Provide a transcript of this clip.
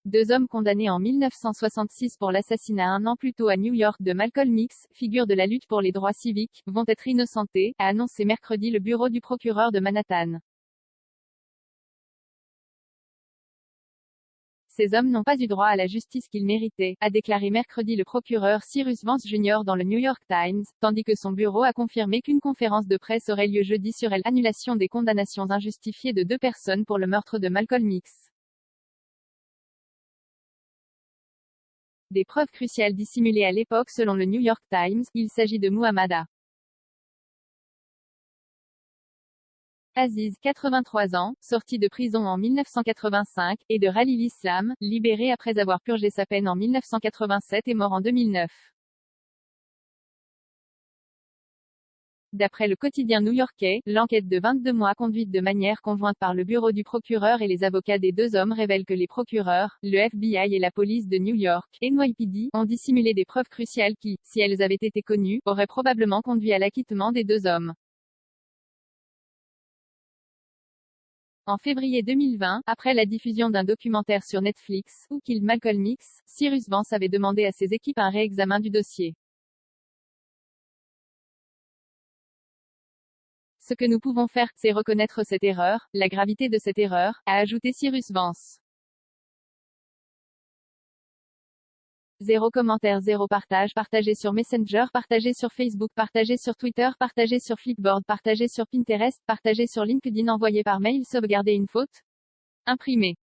Deux hommes condamnés en 1966 pour l'assassinat un an plus tôt à New York de Malcolm X, figure de la lutte pour les droits civiques, vont être innocentés, a annoncé mercredi le bureau du procureur de Manhattan. Ces hommes n'ont pas eu droit à la justice qu'ils méritaient, a déclaré mercredi le procureur Cyrus Vance Jr. dans le New York Times, tandis que son bureau a confirmé qu'une conférence de presse aurait lieu jeudi sur l'annulation des condamnations injustifiées de deux personnes pour le meurtre de Malcolm X. Des preuves cruciales dissimulées à l'époque selon le New York Times, il s'agit de Muhammad Aziz, 83 ans, sorti de prison en 1985, et de Khalil Islam, libéré après avoir purgé sa peine en 1987 et mort en 2009. D'après le quotidien new-yorkais, l'enquête de 22 mois conduite de manière conjointe par le bureau du procureur et les avocats des deux hommes révèle que les procureurs, le FBI et la police de New York, NYPD, ont dissimulé des preuves cruciales qui, si elles avaient été connues, auraient probablement conduit à l'acquittement des deux hommes. En février 2020, après la diffusion d'un documentaire sur Netflix, Who Killed Malcolm X, Cyrus Vance avait demandé à ses équipes un réexamen du dossier. Ce que nous pouvons faire, c'est reconnaître cette erreur, la gravité de cette erreur, a ajouté Cyrus Vance. Zéro commentaire, zéro partage, partagé sur Messenger, partagé sur Facebook, partagé sur Twitter, partagé sur Flipboard, partagé sur Pinterest, partagé sur LinkedIn, envoyé par mail, sauvegarder une faute, imprimé.